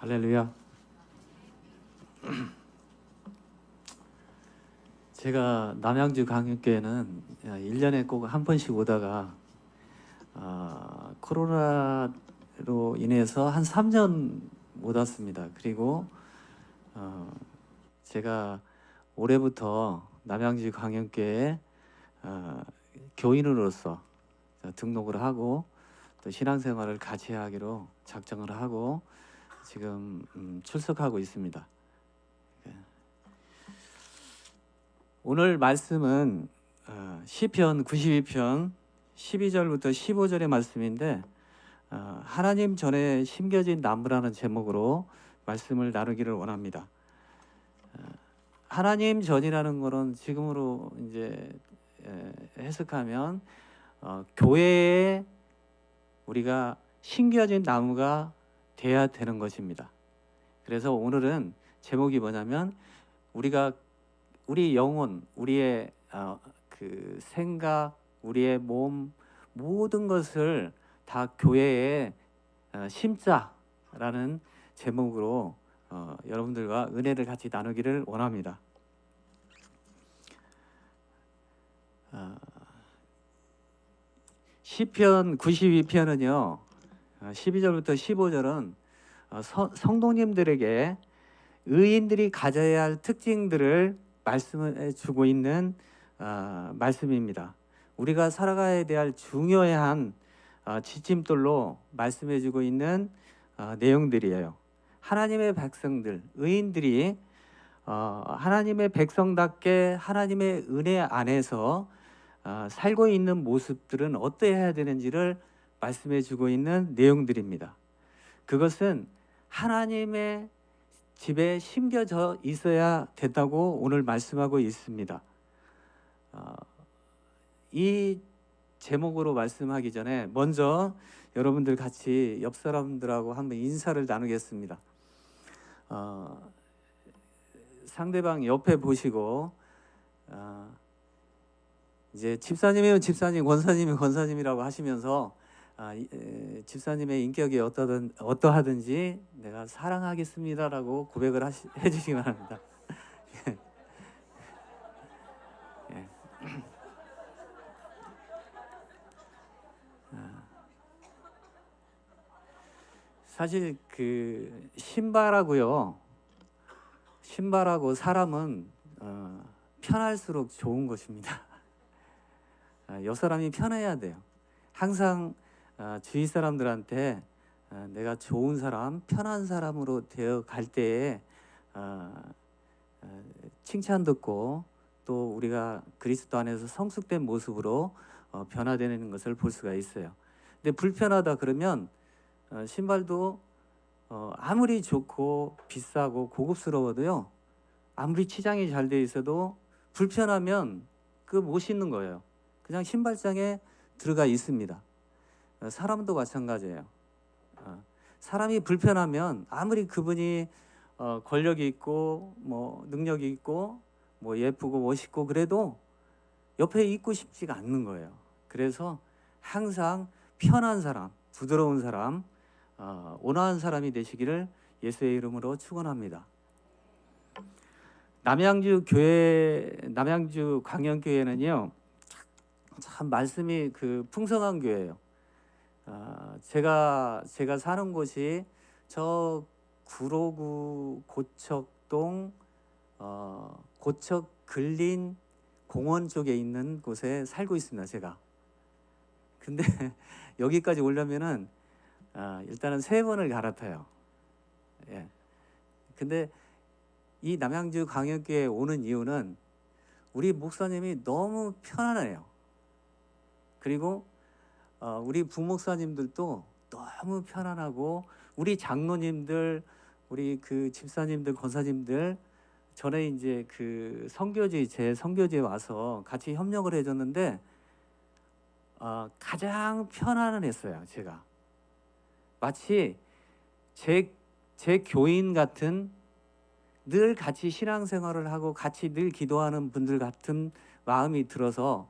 할렐루야. 제가 남양주 강육교회는 1년에 꼭 한 번씩 오다가 코로나로 인해서 한 3년 못 왔습니다. 그리고 제가 올해부터 남양주 강육교회에 교인으로서 등록을 하고 또 신앙생활을 같이 하기로 작정을 하고 지금 출석하고 있습니다. 오늘 말씀은 시편 92편 12절부터 15절의 말씀인데 하나님 전에 심겨진 나무라는 제목으로 말씀을 나누기를 원합니다. 하나님 전이라는 것은 지금으로 이제 해석하면 교회에 우리가 심겨진 나무가 돼야 되는 것입니다. 그래서 오늘은 제목이 뭐냐면 우리 영혼, 우리의 그 생각, 우리의 몸 모든 것을 다 교회에 심자라는 제목으로 여러분들과 은혜를 같이 나누기를 원합니다. 시편 92편은요 12절부터 15절은 성도님들에게 의인들이 가져야 할 특징들을 말씀해 주고 있는 말씀입니다. 우리가 살아가야 될 중요한 지침들로 말씀해 주고 있는 내용들이에요. 하나님의 백성들, 의인들이 하나님의 백성답게 하나님의 은혜 안에서 살고 있는 모습들은 어떠해야 되는지를 말씀해 주고 있는 내용들입니다. 그것은 하나님의 집에 심겨져 있어야 된다고 오늘 말씀하고 있습니다. 이 제목으로 말씀하기 전에 먼저 여러분들 같이 옆 사람들하고 한번 인사를 나누겠습니다. 상대방 옆에 보시고 이제 집사님이면 집사님, 권사님이면 권사님이라고 하시면서 집사님의 인격이 어떠하든지 내가 사랑하겠습니다라고 고백을 해주시기 바랍니다. 예. 사실 그 신발하고 사람은 편할수록 좋은 것입니다. 옆 사람이 편해야 돼요. 항상 주위 사람들한테 내가 좋은 사람, 편한 사람으로 되어 갈 때에 칭찬 듣고 또 우리가 그리스도 안에서 성숙된 모습으로 변화되는 것을 볼 수가 있어요. 근데 불편하다 그러면 신발도 아무리 좋고 비싸고 고급스러워도요, 아무리 치장이 잘 돼 있어도 불편하면 그 못 신는 거예요. 그냥 신발장에 들어가 있습니다. 사람도 마찬가지예요. 사람이 불편하면 아무리 그분이 권력이 있고 뭐 능력이 있고 뭐 예쁘고 멋있고 그래도 옆에 있고 싶지가 않는 거예요. 그래서 항상 편한 사람, 부드러운 사람, 온화한 사람이 되시기를 예수의 이름으로 축원합니다. 남양주 광영교회는요 참 말씀이 그 풍성한 교회예요. 제가 사는 곳이 저 구로구 고척동 고척 근린 공원 쪽에 있는 곳에 살고 있습니다. 제가. 근데 여기까지 오려면은 일단은 3번을 갈아타요. 예. 근데 이 남양주 광역교회에 오는 이유는 우리 목사님이 너무 편안해요. 그리고 우리 부목사님들도 너무 편안하고 우리 장로님들, 우리 그 집사님들, 권사님들 전에 이제 그 제 선교지에 와서 같이 협력을 해줬는데 가장 편안했어요. 제가 마치 제 교인 같은 늘 같이 신앙생활을 하고 같이 늘 기도하는 분들 같은 마음이 들어서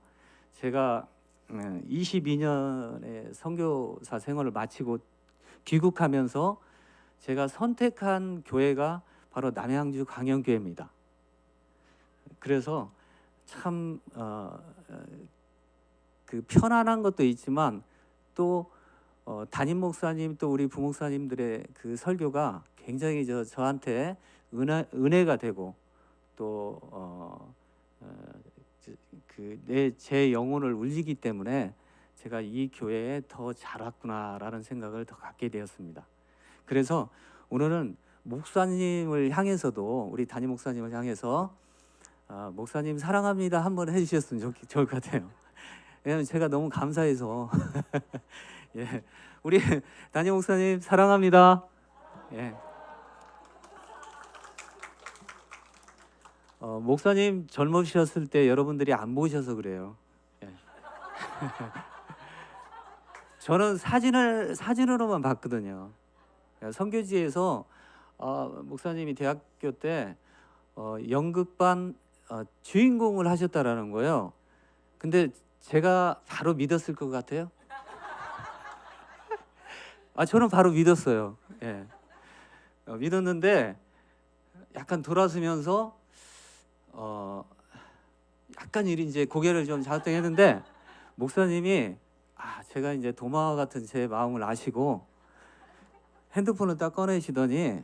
제가 22년의 선교사 생활을 마치고 귀국하면서 제가 선택한 교회가 바로 남양주 강영교회입니다. 그래서 참 그 편안한 것도 있지만 또 담임 목사님 또 우리 부목사님들의 그 설교가 굉장히 저한테 은혜가 되고 또 제 영혼을 울리기 때문에 제가 이 교회에 더 잘 왔구나라는 생각을 더 갖게 되었습니다. 그래서 오늘은 목사님을 향해서도 우리 담임 목사님을 향해서 목사님 사랑합니다 한번 해주셨으면 좋을 것 같아요. 왜냐하면 제가 너무 감사해서 예, 우리 담임 목사님 사랑합니다. 예. 목사님 젊으셨을 때 여러분들이 안 보셔서 그래요. 예. 저는 사진으로만 봤거든요. 선교지에서 목사님이 대학교 때 연극반 주인공을 하셨다라는 거예요. 근데 제가 바로 믿었을 것 같아요. 저는 바로 믿었어요. 예. 믿었는데 약간 돌아서면서 약간 이제 고개를 좀 좌우당했는데 목사님이 제가 이제 도마와 같은 제 마음을 아시고 핸드폰을 딱 꺼내시더니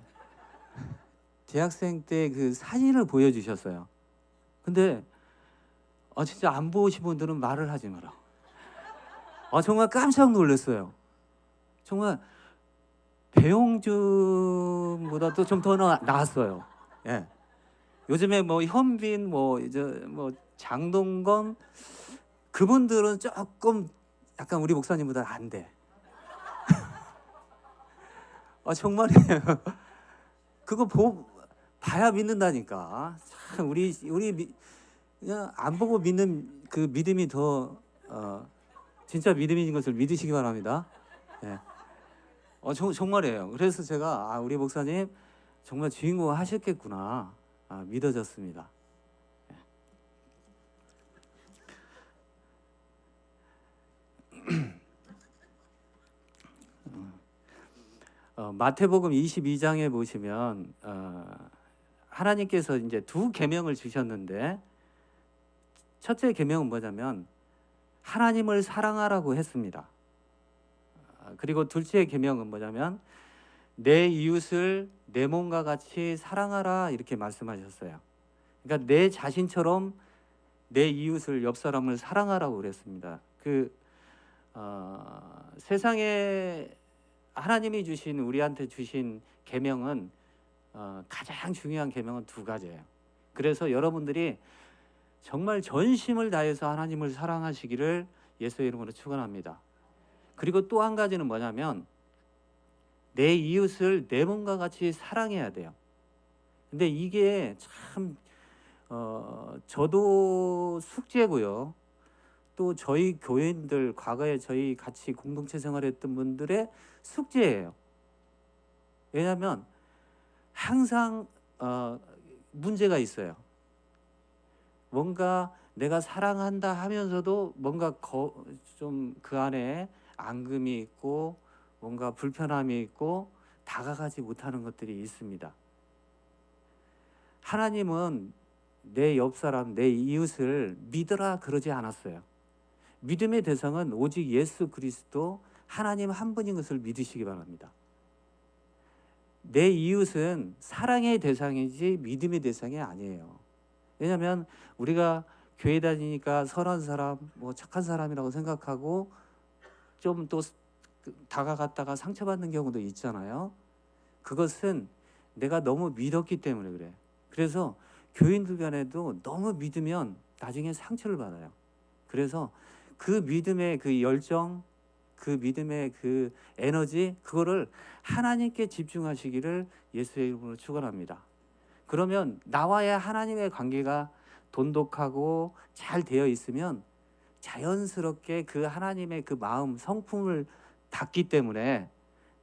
대학생 때 그 사진을 보여주셨어요. 근데 진짜 안 보신 분들은 말을 하지 마라. 정말 깜짝 놀랐어요. 정말 배용준보다도 좀 더 나았어요. 예. 요즘에 뭐 현빈 뭐 장동건 그분들은 조금 약간 우리 목사님보다 안 돼. 정말이에요. 그거 봐야 믿는다니까. 참 우리 그냥 안 보고 믿는 그 믿음이 더 진짜 믿음인 것을 믿으시기 바랍니다. 예. 정말이에요. 그래서 제가 우리 목사님 정말 주인공 하셨겠구나 믿어졌습니다. 마태복음 22장에 보시면 하나님께서 이제 두 계명을 주셨는데 첫째 계명은 뭐냐면 하나님을 사랑하라고 했습니다. 그리고 둘째 계명은 뭐냐면 내 이웃을 내 몸과 같이 사랑하라 이렇게 말씀하셨어요. 그러니까 내 자신처럼 내 이웃을 옆 사람을 사랑하라고 그랬습니다. 세상에 하나님이 주신 우리한테 주신 계명은 가장 중요한 계명은 두 가지예요. 그래서 여러분들이 정말 전심을 다해서 하나님을 사랑하시기를 예수의 이름으로 축원합니다. 그리고 또 한 가지는 뭐냐면 내 이웃을 내 몸과 같이 사랑해야 돼요. 근데 이게 참 저도 숙제고요. 또 저희 교인들 과거에 저희 같이 공동체 생활했던 분들의 숙제예요. 왜냐하면 항상 문제가 있어요. 뭔가 내가 사랑한다 하면서도 뭔가 좀 그 안에 앙금이 있고 뭔가 불편함이 있고 다가가지 못하는 것들이 있습니다. 하나님은 내 옆 사람, 내 이웃을 믿으라 그러지 않았어요. 믿음의 대상은 오직 예수 그리스도 하나님 한 분인 것을 믿으시기 바랍니다. 내 이웃은 사랑의 대상이지 믿음의 대상이 아니에요. 왜냐하면 우리가 교회 다니니까 선한 사람, 착한 사람이라고 생각하고 좀 또 다가갔다가 상처받는 경우도 있잖아요. 그것은 내가 너무 믿었기 때문에 그래. 그래서 교인들 간에도 너무 믿으면 나중에 상처를 받아요. 그래서 그 믿음의 그 열정, 그 믿음의 그 에너지, 그거를 하나님께 집중하시기를 예수의 이름으로 축원합니다. 그러면 나와의 하나님의 관계가 돈독하고 잘 되어 있으면 자연스럽게 그 하나님의 그 마음, 성품을 받기 때문에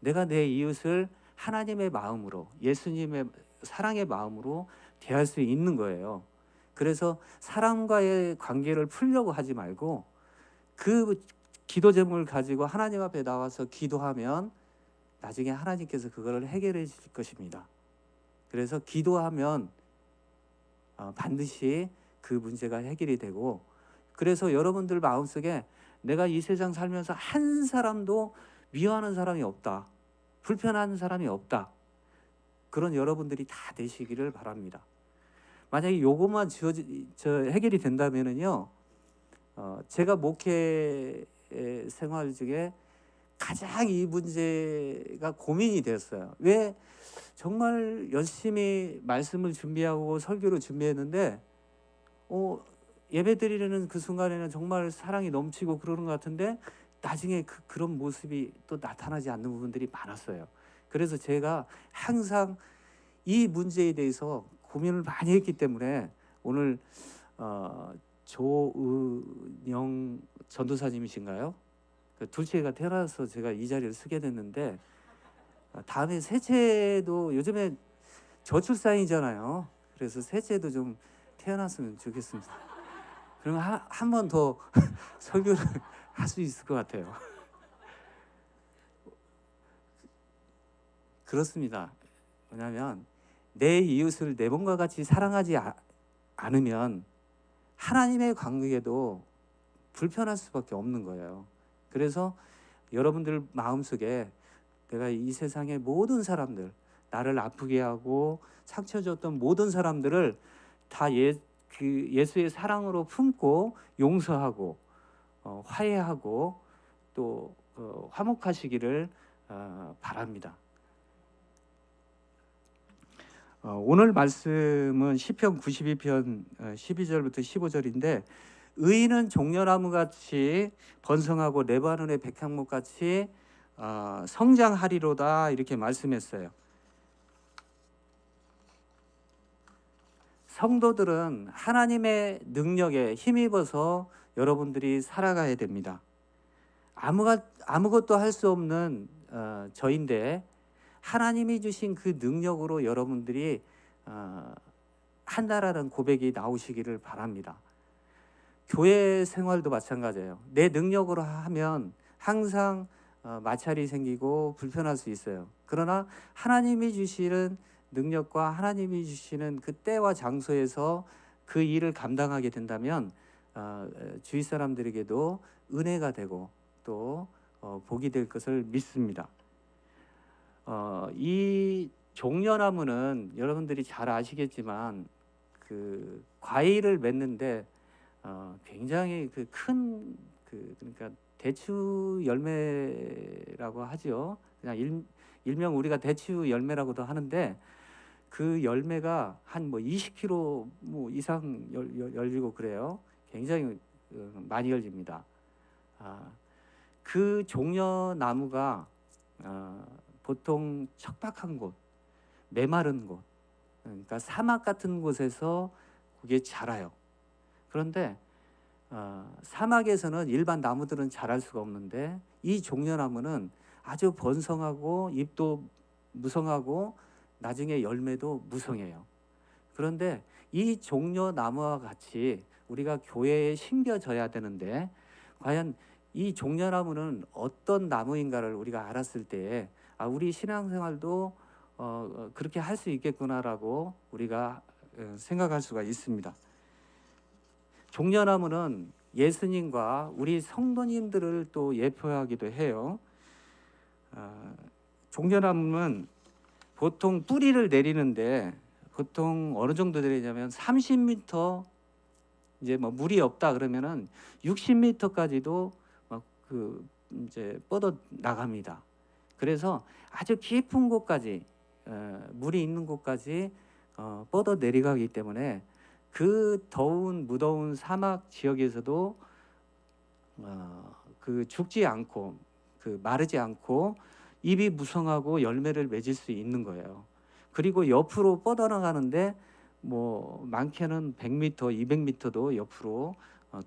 내가 내 이웃을 하나님의 마음으로, 예수님의 사랑의 마음으로 대할 수 있는 거예요. 그래서 사람과의 관계를 풀려고 하지 말고 그 기도 제목을 가지고 하나님 앞에 나와서 기도하면 나중에 하나님께서 그거를 해결해 주실 것입니다. 그래서 기도하면 반드시 그 문제가 해결이 되고, 그래서 여러분들 마음속에 내가 이 세상 살면서 한 사람도 미워하는 사람이 없다, 불편한 사람이 없다, 그런 여러분들이 다 되시기를 바랍니다. 만약에 요것만 해결이 된다면은요, 제가 목회 생활 중에 가장 이 문제가 고민이 됐어요. 왜 정말 열심히 말씀을 준비하고 설교를 준비했는데 예배 드리는 그 순간에는 정말 사랑이 넘치고 그러는 것 같은데 나중에 그런 모습이 또 나타나지 않는 부분들이 많았어요. 그래서 제가 항상 이 문제에 대해서 고민을 많이 했기 때문에 오늘 조은영 전도사님이신가요? 그 둘째가 태어나서 제가 이 자리를 쓰게 됐는데, 다음에 셋째도 요즘에 저출산이잖아요. 그래서 셋째도 좀 태어났으면 좋겠습니다. 그러면 한 번 더 설교를 할 수 있을 것 같아요. 그렇습니다. 왜냐하면 내 이웃을 내 몸과 같이 사랑하지 않으면 하나님의 관계에도 불편할 수밖에 없는 거예요. 그래서 여러분들 마음속에 내가 이 세상의 모든 사람들, 나를 아프게 하고 상처 줬던 모든 사람들을 다 예수의 사랑으로 품고 용서하고 화해하고 또 화목하시기를 바랍니다. 오늘 말씀은 시편 92편 12절부터 15절인데, 의인은 종려나무같이 번성하고 레바논의 백향목같이 성장하리로다, 이렇게 말씀했어요. 성도들은 하나님의 능력에 힘입어서 여러분들이 살아가야 됩니다. 아무것도 할 수 없는 저인데 하나님이 주신 그 능력으로 여러분들이 한다라는 고백이 나오시기를 바랍니다. 교회 생활도 마찬가지예요. 내 능력으로 하면 항상 마찰이 생기고 불편할 수 있어요. 그러나 하나님이 주시는 능력과 하나님이 주시는 그 때와 장소에서 그 일을 감당하게 된다면 주위 사람들에게도 은혜가 되고 또 복이 될 것을 믿습니다. 이 종려나무는 여러분들이 잘 아시겠지만 그 과일을 맺는데 굉장히 그러니까 대추 열매라고 하죠. 그냥 일명 우리가 대추 열매라고도 하는데, 그 열매가 한 20kg 이상 열리고 그래요. 굉장히 많이 열립니다. 그 종려나무가 보통 척박한 곳, 메마른 곳, 그러니까 사막 같은 곳에서 그게 자라요. 그런데 사막에서는 일반 나무들은 자랄 수가 없는데 이 종려나무는 아주 번성하고 잎도 무성하고 나중에 열매도 무성해요. 그런데 이 종려나무와 같이 우리가 교회에 심겨져야 되는데, 과연 이 종려나무는 어떤 나무인가를 우리가 알았을 때 우리 신앙생활도 그렇게 할 수 있겠구나라고 우리가 생각할 수가 있습니다. 종려나무는 예수님과 우리 성도님들을 또 예표하기도 해요. 종려나무는 보통 뿌리를 내리는데 보통 어느 정도 내리냐면 30m, 이제 물이 없다 그러면은 60m까지도 이제 뻗어 나갑니다. 그래서 아주 깊은 곳까지 물이 있는 곳까지 뻗어 내려가기 때문에 그 무더운 사막 지역에서도 죽지 않고 마르지 않고 잎이 무성하고 열매를 맺을 수 있는 거예요. 그리고 옆으로 뻗어나가는데 많게는 100m, 200m도 옆으로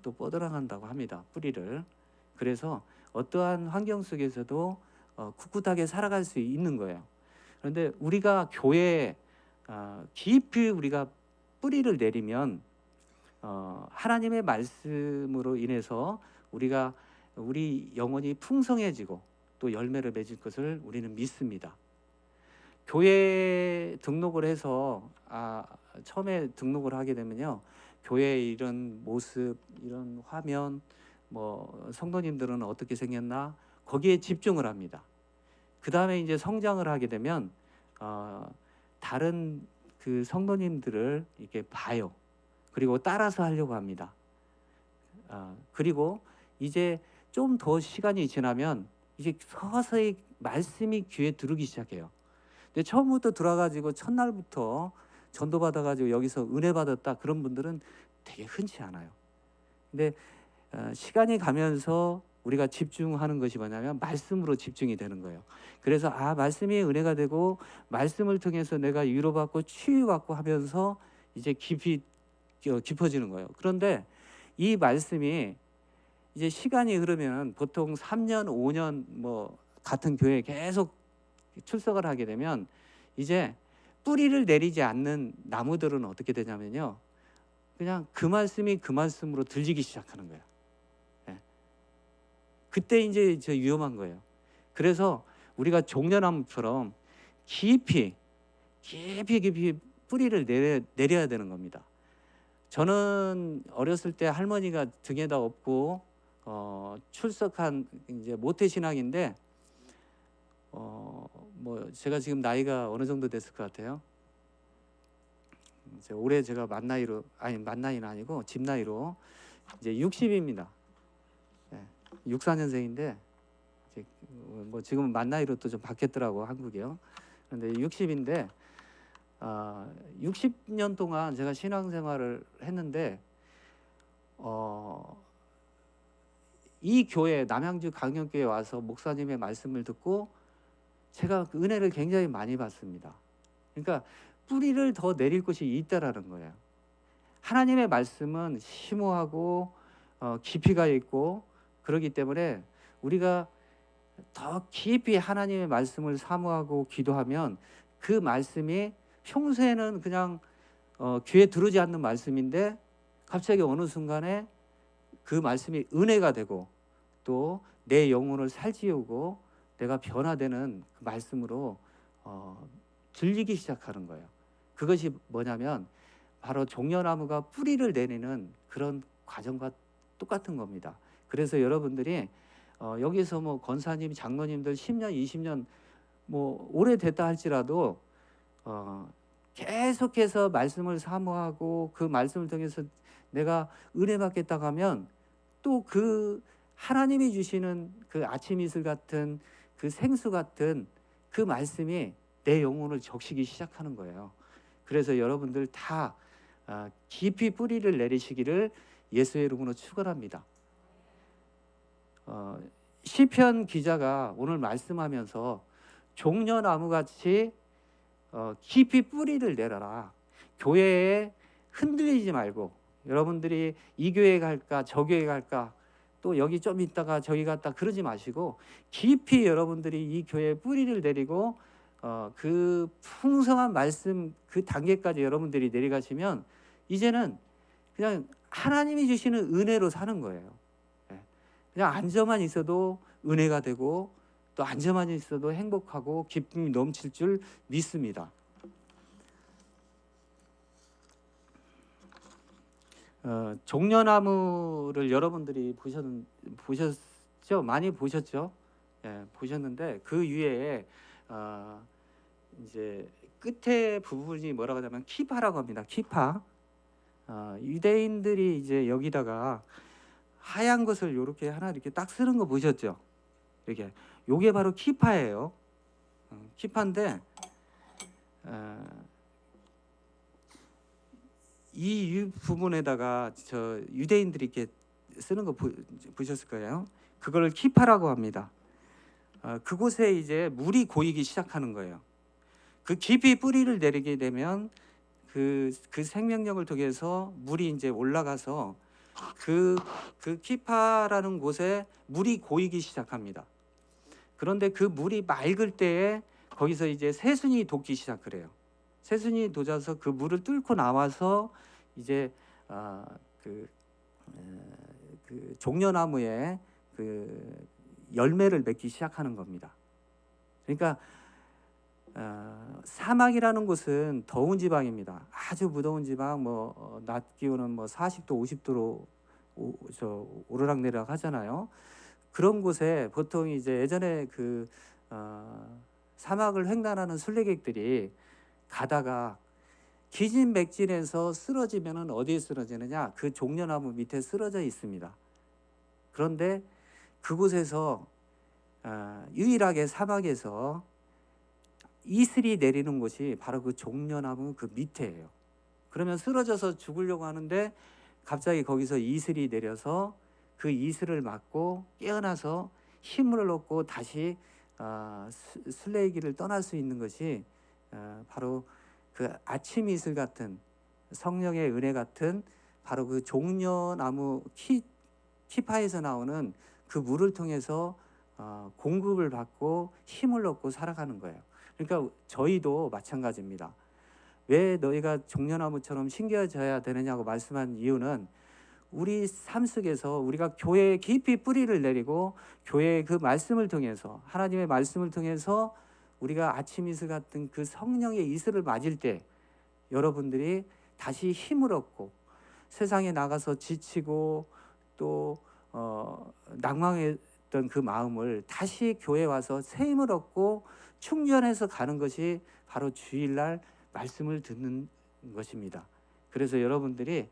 또 뻗어나간다고 합니다. 뿌리를. 그래서 어떠한 환경 속에서도 꿋꿋하게 살아갈 수 있는 거예요. 그런데 우리가 교회에 깊이 우리가 뿌리를 내리면 하나님의 말씀으로 인해서 우리 영혼이 풍성해지고 또 열매를 맺을 것을 우리는 믿습니다. 교회 등록을 해서 처음에 등록을 하게 되면요, 교회의 이런 모습, 이런 화면, 뭐 성도님들은 어떻게 생겼나, 거기에 집중을 합니다. 그 다음에 이제 성장을 하게 되면 다른 그 성도님들을 이렇게 봐요. 그리고 따라서 하려고 합니다. 그리고 이제 좀 더 시간이 지나면 이제 서서히 말씀이 귀에 들어오기 시작해요. 근데 처음부터 들어가지고 첫날부터 전도 받아가지고 여기서 은혜 받았다, 그런 분들은 되게 흔치 않아요. 근데 시간이 가면서 우리가 집중하는 것이 뭐냐면 말씀으로 집중이 되는 거예요. 그래서 말씀이 은혜가 되고 말씀을 통해서 내가 위로받고 치유받고 하면서 이제 깊어지는 거예요. 그런데 이 말씀이 이제 시간이 흐르면 보통 3년, 5년 뭐 같은 교회에 계속 출석을 하게 되면 이제 뿌리를 내리지 않는 나무들은 어떻게 되냐면요, 그냥 그 말씀이 그 말씀으로 들리기 시작하는 거예요. 그때 이제 위험한 거예요. 그래서 우리가 종려나무처럼 깊이 뿌리를 내려야 되는 겁니다. 저는 어렸을 때 할머니가 등에다 업고 출석한 이제 모태 신앙인데 뭐 제가 지금 나이가 어느 정도 됐을 것 같아요? 이제 올해 제가 만 나이는 아니고 집 나이로 이제 60입니다. 64년생인데 뭐 지금은 만 나이로 또 좀 바뀌었더라고, 한국이요. 그런데 60인데 60년 동안 제가 신앙생활을 했는데 이 교회, 남양주 강영교회 와서 목사님의 말씀을 듣고 제가 그 은혜를 굉장히 많이 받습니다. 그러니까 뿌리를 더 내릴 곳이 있다라는 거예요. 하나님의 말씀은 심오하고 깊이가 있고 그렇기 때문에 우리가 더 깊이 하나님의 말씀을 사모하고 기도하면 그 말씀이 평소에는 그냥 귀에 들어오지 않는 말씀인데 갑자기 어느 순간에 그 말씀이 은혜가 되고 또 내 영혼을 살찌우고 내가 변화되는 그 말씀으로 들리기 시작하는 거예요. 그것이 뭐냐면 바로 종려나무가 뿌리를 내리는 그런 과정과 똑같은 겁니다. 그래서 여러분들이 여기서 뭐 권사님, 장로님들 10년, 20년 뭐 오래됐다 할지라도 계속해서 말씀을 사모하고 그 말씀을 통해서 내가 은혜 받겠다고 하면 또 그 하나님이 주시는 그 아침 이슬 같은 그 생수 같은 그 말씀이 내 영혼을 적시기 시작하는 거예요. 그래서 여러분들 다 깊이 뿌리를 내리시기를 예수의 이름으로 축원합니다. 시편 기자가 오늘 말씀하면서 종려나무같이 깊이 뿌리를 내려라. 교회에 흔들리지 말고, 여러분들이 이 교회 갈까 저 교회 갈까 또 여기 좀 있다가 저기 갔다 그러지 마시고 깊이 여러분들이 이 교회에 뿌리를 내리고 그 풍성한 말씀 그 단계까지 여러분들이 내려가시면 이제는 그냥 하나님이 주시는 은혜로 사는 거예요. 그냥 앉아만 있어도 은혜가 되고 또 앉아만 있어도 행복하고 기쁨이 넘칠 줄 믿습니다. 종려나무를 여러분들이 보셨죠? 많이 보셨죠? 보셨는데 그 위에 이제 끝에 부분이 뭐라고 하냐면 키파라고 합니다. 키파. 유대인들이 이제 여기다가 하얀 것을 이렇게 하나 이렇게 딱 쓰는 거 보셨죠? 이렇게 요게 바로 키파예요. 키파인데 이 부분에다가 저 유대인들이 이렇게 쓰는 거 보셨을 거예요. 그걸 키파라고 합니다. 그곳에 이제 물이 고이기 시작하는 거예요. 그 깊이 뿌리를 내리게 되면 그 생명력을 통해서 물이 이제 올라가서 그 키파라는 곳에 물이 고이기 시작합니다. 그런데 그 물이 맑을 때에 거기서 이제 새순이 돋기 시작을 해요. 새순이 돋아서 그 물을 뚫고 나와서 이제 그 종려나무에 그 열매를 맺기 시작하는 겁니다. 그러니까 사막이라는 곳은 더운 지방입니다. 아주 무더운 지방, 낮 기온은 40도, 50도로 오르락내리락 하잖아요. 그런 곳에 보통 이제 예전에 사막을 횡단하는 순례객들이 가다가 기진맥진해서 쓰러지면은 어디에 쓰러지느냐? 그 종려나무 밑에 쓰러져 있습니다. 그런데 그곳에서 유일하게 사막에서 이슬이 내리는 곳이 바로 그 종려나무 그 밑에예요. 그러면 쓰러져서 죽으려고 하는데 갑자기 거기서 이슬이 내려서 그 이슬을 맞고 깨어나서 힘을 얻고 다시 순례의 길을 떠날 수 있는 것이 바로 그 아침 이슬 같은 성령의 은혜 같은 바로 그 종려나무 키파에서 나오는 그 물을 통해서 공급을 받고 힘을 얻고 살아가는 거예요. 그러니까 저희도 마찬가지입니다. 왜 너희가 종려나무처럼 심겨져야 되느냐고 말씀한 이유는 우리 삶 속에서 우리가 교회에 깊이 뿌리를 내리고 교회의 그 말씀을 통해서 하나님의 말씀을 통해서 우리가 아침 이슬 같은 그 성령의 이슬을 맞을 때 여러분들이 다시 힘을 얻고 세상에 나가서 지치고 또 낭망했던 그 마음을 다시 교회에 와서 새 힘을 얻고 충전해서 가는 것이 바로 주일날 말씀을 듣는 것입니다. 그래서 여러분들이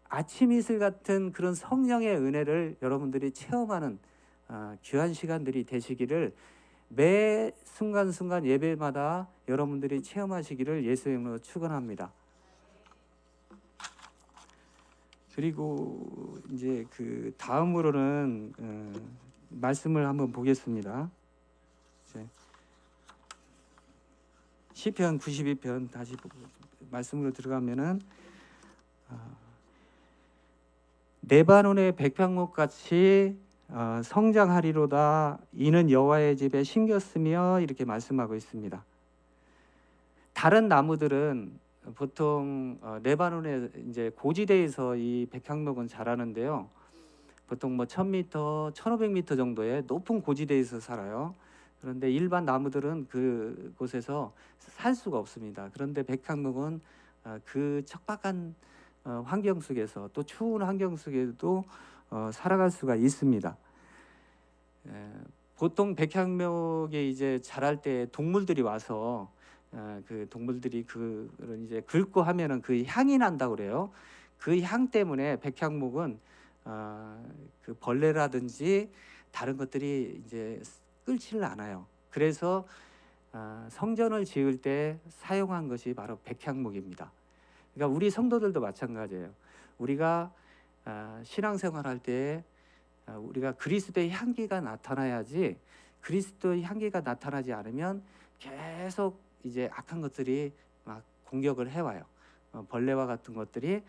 아침 이슬 같은 그런 성령의 은혜를 여러분들이 체험하는 귀한 시간들이 되시기를 매 순간순간 예배마다 여러분들이 체험하시기를 예수의 이름으로 축원합니다. 그리고 이제 그 다음으로는 말씀을 한번 보겠습니다. 시편 92편 다시 말씀으로 들어가면은 레바논의 백향목 같이 성장하리로다. 이는 여호와의 집에 심겼으며 이렇게 말씀하고 있습니다. 다른 나무들은 보통 레바논의 이제 고지대에서 이 백향목은 자라는데요. 보통 1000m, 1500m 정도의 높은 고지대에서 살아요. 그런데 일반 나무들은 그곳에서 살 수가 없습니다. 그런데 백향목은 그 척박한 환경 속에서 또 추운 환경 속에도 살아갈 수가 있습니다. 보통 백향목에 이제 자랄 때 동물들이 와서 그 동물들이 그런 이제 긁고 하면은 그 향이 난다고 그래요. 그 향 때문에 백향목은 그 벌레라든지 다른 것들이 이제 끌지를 않아요. 그래서 성전을 지을 때 사용한 것이 바로 백향목입니다. 그러니까 우리 성도들도 마찬가지예요. 우리가 신앙생활할 때 우리가 그리스도의 향기가 나타나야지, 그리스도의 향기가 나타나지 않으면 계속 이제 악한 것들이 막 공격을 해와요. 벌레와 같은 것들이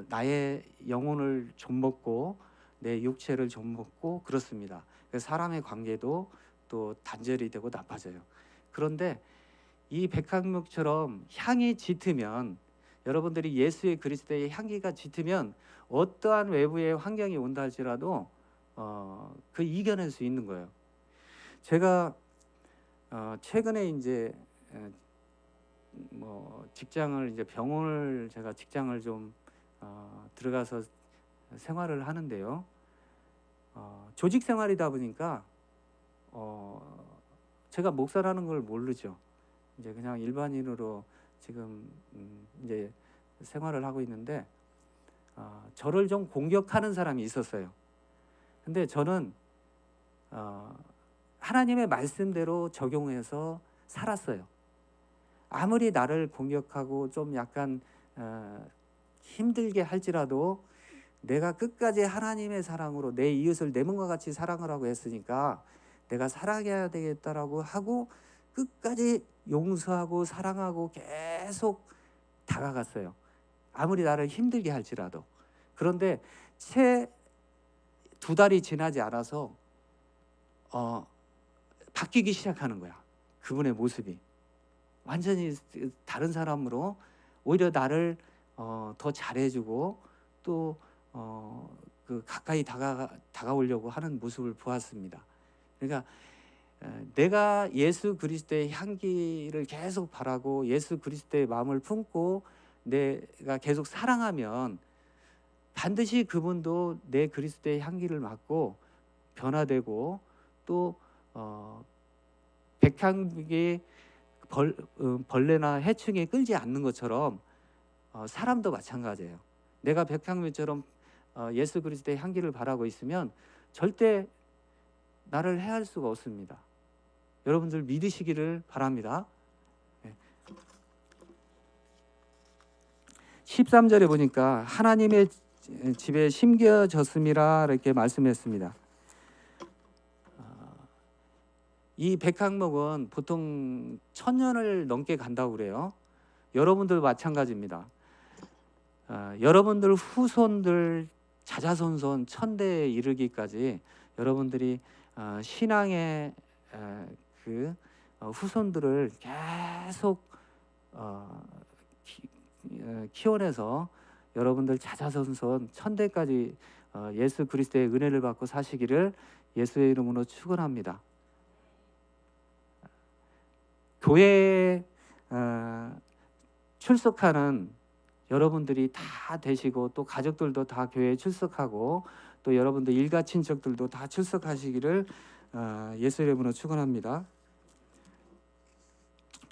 나의 영혼을 좀먹고 내 육체를 좀먹고 그렇습니다. 그래서 사람의 관계도 또 단절이 되고 나빠져요. 그런데 이 백향목처럼 향이 짙으면, 여러분들이 예수의 그리스도의 향기가 짙으면 어떠한 외부의 환경이 온다 할지라도 그 이겨낼 수 있는 거예요. 제가 최근에 이제 직장을 이제 병원을 제가 직장을 좀 들어가서 생활을 하는데요. 조직 생활이다 보니까 제가 목사라는 걸 모르죠. 이제 그냥 일반인으로 지금 이제 생활을 하고 있는데 저를 좀 공격하는 사람이 있었어요. 근데 저는 하나님의 말씀대로 적용해서 살았어요. 아무리 나를 공격하고 좀 약간 힘들게 할지라도 내가 끝까지 하나님의 사랑으로 내 이웃을 내 몸과 같이 사랑하라고 했으니까 내가 사랑해야 되겠다라고 하고 끝까지 용서하고 사랑하고 계속 다가갔어요. 아무리 나를 힘들게 할지라도. 그런데 채 2달이 지나지 않아서 바뀌기 시작하는 거야. 그분의 모습이 완전히 다른 사람으로 오히려 나를 더 잘해주고 또 가까이 다가오려고 하는 모습을 보았습니다. 그러니까 내가 예수 그리스도의 향기를 계속 바라고 예수 그리스도의 마음을 품고 내가 계속 사랑하면 반드시 그분도 내 그리스도의 향기를 맡고 변화되고 또 백향목이 벌레나 해충에 끌지 않는 것처럼 사람도 마찬가지예요. 내가 백향목처럼 예수 그리스도의 향기를 바라고 있으면 절대 나를 해할 수가 없습니다. 여러분들 믿으시기를 바랍니다. 13절에 보니까 하나님의 집에 심겨졌음이라 이렇게 말씀했습니다. 이 백향목은 보통 1000년을 넘게 간다고 그래요. 여러분들 마찬가지입니다. 여러분들 후손들 자자손손 천대에 이르기까지 여러분들이 신앙의 그 후손들을 계속 키워내서 여러분들 자자손손 천대까지 예수 그리스도의 은혜를 받고 사시기를 예수의 이름으로 축원합니다. 교회에 출석하는 여러분들이 다 되시고 또 가족들도 다 교회에 출석하고 또 여러분들 일가 친척들도 다 출석하시기를 예수의 이름으로 축원합니다.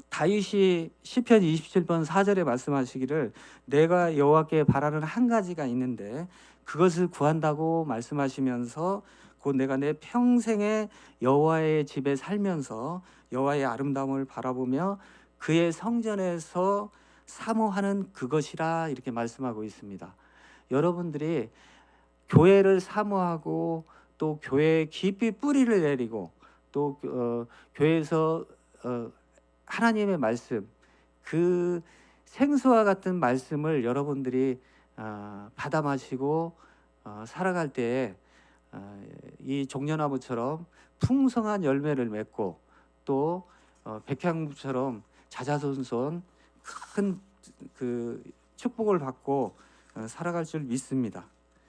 다윗이 시편 27편 4절에 말씀하시기를 내가 여호와께 바라는 한 가지가 있는데 그것을 구한다고 말씀하시면서 곧 내가 내 평생에 여호와의 집에 살면서 여호와의 아름다움을 바라보며 그의 성전에서 사모하는 그것이라 이렇게 말씀하고 있습니다. 여러분들이 교회를 사모하고 또 교회에 깊이 뿌리를 내리고 또 교회에서 하나님의 말씀, 그 생수와 같은 말씀을 여러분들이 받아 마시고 살아갈 때에 이 종려나무처럼 풍성한 열매를 맺고 또 백향목처럼 자자손손 큰 그 축복을 받고 살아갈 줄 믿습니다.